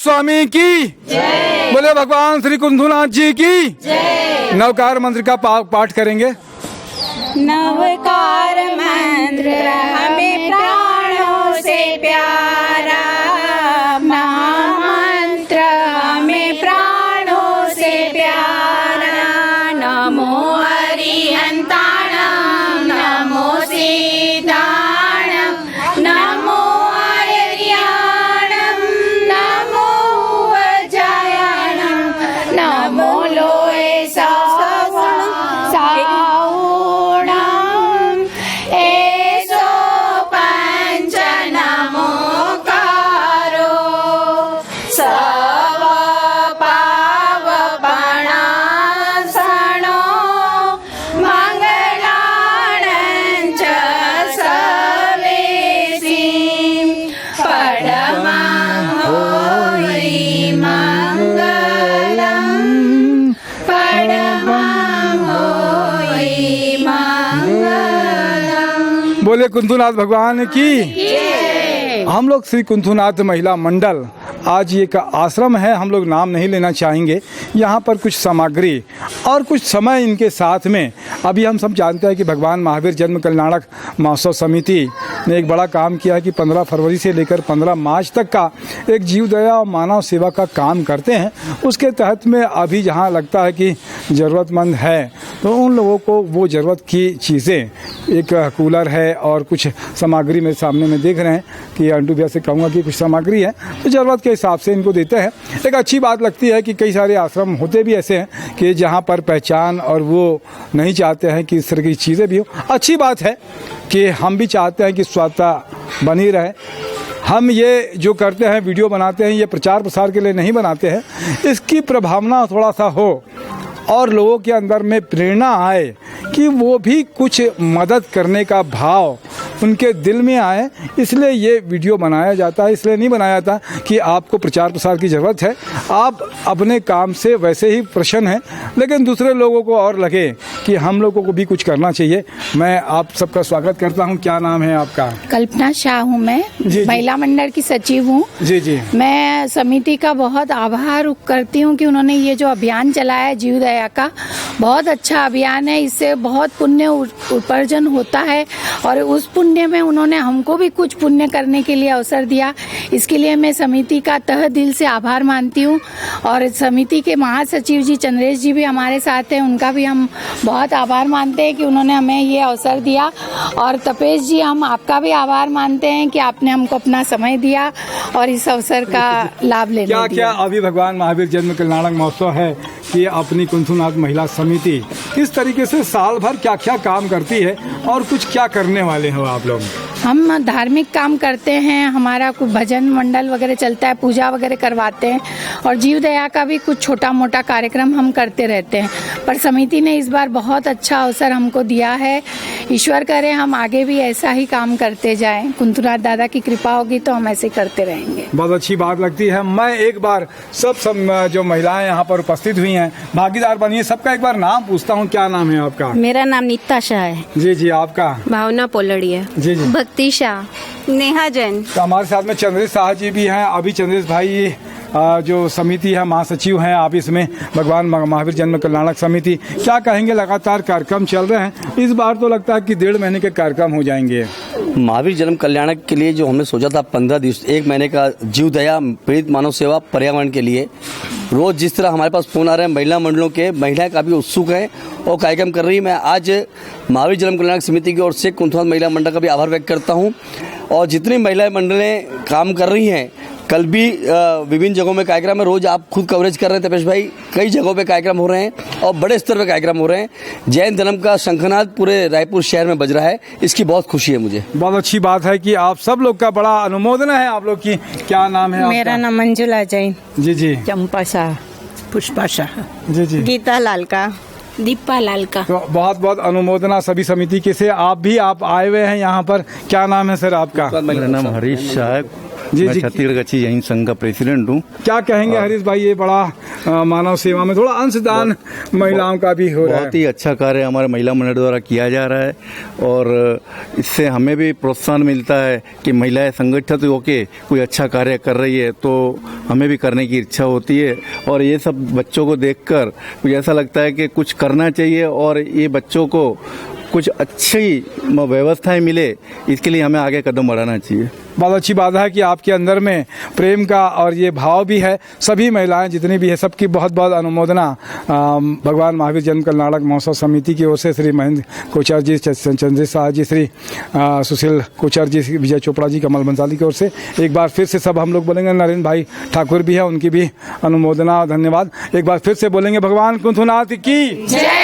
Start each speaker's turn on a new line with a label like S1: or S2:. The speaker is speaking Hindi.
S1: स्वामी की जय। बोले भगवान श्री कुंथुनाथ जी की जय। नवकार मंत्र का पाठ करेंगे।
S2: नवकार मंत्र हमें प्राणों से प्यारा, महामंत्र हमें प्राणों से प्यारा। नमो हरिहंताणं, नमो सीताणं, नमो आर्याणं, नमो अजायाणं, नमो लोहे सावणं, एसो पंच नमोकारो, सव पावपणासनो, मंगलाणं च सवेसिं, परमं होयि मंगलम्, परमं होयि मंगलम्।
S1: बोले कुंथुनाथ भगवान की। हम लोग श्री कुंथुनाथ महिला मंडल, आज ये का आश्रम है, हम लोग नाम नहीं लेना चाहेंगे। यहाँ पर कुछ सामग्री और कुछ समय इनके साथ में, अभी हम सब जानते हैं कि भगवान महावीर जन्म कल्याणक महोत्सव समिति ने एक बड़ा काम किया है कि 15 फरवरी से लेकर 15 मार्च तक का एक जीवदया और मानव सेवा का काम करते हैं। उसके तहत में अभी जहाँ लगता है कि ज़रूरतमंद है तो उन लोगों को वो ज़रूरत की चीज़ें, एक कूलर है और कुछ सामग्री मेरे सामने में देख रहे हैं कि अंटू भैया से कहूँगा कि कुछ सामग्री है तो ज़रूरत के हिसाब से इनको देते हैं। एक अच्छी बात लगती है कि कई सारे आश्रम होते भी ऐसे हैं कि जहाँ पर पहचान और वो नहीं चाहते हैं कि इस तरह की चीज़ें भी हो। अच्छी बात है कि हम भी चाहते हैं कि स्वच्छता बनी रहे। हम ये जो करते हैं, वीडियो बनाते हैं, ये प्रचार प्रसार के लिए नहीं बनाते हैं, इसकी प्रभावना थोड़ा सा हो और लोगों के अंदर में प्रेरणा आए कि वो भी कुछ मदद करने का भाव उनके दिल में आए, इसलिए ये वीडियो बनाया जाता है। इसलिए नहीं बनाया जाता कि आपको प्रचार प्रसार की ज़रूरत है, आप अपने काम से वैसे ही प्रसन्न हैं, लेकिन दूसरे लोगों को और लगे कि हम लोगों को भी कुछ करना चाहिए। मैं आप सबका स्वागत करता हूँ। क्या नाम है आपका?
S2: कल्पना शाह हूँ मैं, महिला मंडल की सचिव हूँ।
S1: जी जी।
S2: मैं समिति का बहुत आभार करती हूँ कि उन्होंने ये जो अभियान चलाया है जीवदया का, बहुत अच्छा अभियान है। इससे बहुत पुण्य उपार्जन होता है और उस पुण्य में उन्होंने हमको भी कुछ पुण्य करने के लिए अवसर दिया। इसके लिए मैं समिति का तहे दिल से आभार मानती हूँ। और समिति के महासचिव जी चंद्रेश जी भी हमारे साथ हैं, उनका भी हम बहुत आभार मानते हैं कि उन्होंने हमें ये अवसर दिया। और तपेश जी, हम आपका भी आभार मानते हैं कि आपने हमको अपना समय दिया और इस अवसर का लाभ लेने दिया।
S1: क्या अभी भगवान महावीर जन्म कल्याणक महोत्सव है कि अपनी कुंथुनाथ महिला समिति किस तरीके से साल भर क्या क्या काम करती है और कुछ क्या करने वाले हो आप लोग?
S2: हम धार्मिक काम करते हैं, हमारा कुछ भजन मंडल वगैरह चलता है, पूजा वगैरह करवाते हैं और जीवदया का भी कुछ छोटा मोटा कार्यक्रम हम करते रहते हैं। पर समिति ने इस बार बहुत अच्छा अवसर हमको दिया है। ईश्वर करे हम आगे भी ऐसा ही काम करते जाएं। कुंथुनाथ दादा की कृपा होगी तो हम ऐसे करते रहेंगे।
S1: बहुत अच्छी बात लगती है। मैं एक बार सब जो महिलाएं यहाँ पर उपस्थित हुई हैं, भागीदार बनी, सबका एक बार नाम पूछता हूँ। क्या नाम है आपका?
S3: मेरा नाम नीता शाह है।
S1: जी जी। आपका?
S3: भावना पोलड़िया।
S1: जी जी।
S3: भक्ति शाह, नेहा जैन।
S1: तो हमारे साथ में चंद्रेश शाह जी भी हैं। अभी चंद्रेश भाई जो समिति है, महासचिव हैं आप इसमें, भगवान महावीर जन्म कल्याणक समिति, क्या कहेंगे? लगातार कार्यक्रम चल रहे हैं, इस बार तो लगता है कि 1.5 महीने के कार्यक्रम हो जाएंगे।
S4: महावीर जन्म कल्याणक के लिए जो हमने सोचा था 15 दिवस, 1 महीने का जीवदया, पीड़ित मानव सेवा, पर्यावरण के लिए, रोज जिस तरह हमारे पास फोन आ रहे हैं महिला मंडलों के, महिलाएं काफी उत्सुक हैं और कार्यक्रम कर रही है। मैं आज महावीर जन्म कल्याणक समिति की ओर से कुंथुनाथ महिला मंडल का भी आभार व्यक्त करता हूं। और जितनी महिला मंडलें काम कर रही हैं, कल भी विभिन्न जगहों में कार्यक्रम है, रोज आप खुद कवरेज कर रहे हैं तपेश भाई, कई जगहों पे कार्यक्रम हो रहे हैं और बड़े स्तर पे कार्यक्रम हो रहे हैं। जैन धर्म का शंखनाद पूरे रायपुर शहर में बज रहा है, इसकी बहुत खुशी है मुझे।
S1: बहुत अच्छी बात है कि आप सब लोग का बड़ा अनुमोदन है आप लोग की। क्या नाम है?
S3: मेरा नाम मंजुला जैन।
S1: जी जी।
S3: चंपा शाह, पुष्पा शाह।
S1: जी जी।
S3: गीता लाल का, दीपा लाल का।
S1: तो बहुत बहुत अनुमोदना सभी समिति के से। आप आए हुए हैं यहाँ पर। क्या नाम है सर आपका?
S5: मेरा नाम हरीश शाह है,
S1: जी,
S5: मैं
S1: जी।
S5: छत्तीसगढ़ गच्छी जैन संघ का प्रेसिडेंट हूँ।
S1: क्या कहेंगे हरीश भाई, ये बड़ा मानव सेवा में थोड़ा अंशदान महिलाओं का भी हो रहा है।
S5: बहुत ही अच्छा कार्य हमारे महिला मंडल द्वारा किया जा रहा है और इससे हमें भी प्रोत्साहन मिलता है कि महिलाएं संगठित होकर कोई अच्छा कार्य कर रही है तो हमें भी करने की इच्छा होती है। और ये सब बच्चों को देखकर मुझे ऐसा लगता है कि कुछ करना चाहिए और ये बच्चों को कुछ अच्छी व्यवस्थाएं मिले, इसके लिए हमें आगे कदम बढ़ाना चाहिए।
S1: बहुत अच्छी बात है कि आपके अंदर में प्रेम का और ये भाव भी है। सभी महिलाएं जितनी भी है सबकी बहुत बहुत अनुमोदना भगवान महावीर जन्म कल्याणक महोत्सव समिति की ओर से श्री महेंद्र कोचर जी, चंद्र शाह जी, श्री सुशील कोचर जी, विजय चोपड़ा जी, कमल बंसाली की ओर से एक बार फिर से सब हम लोग बोलेंगे। नरेंद्र भाई ठाकुर भी है, उनकी भी अनुमोदना, धन्यवाद। एक बार फिर से बोलेंगे भगवान कुंथुनाथ की जय।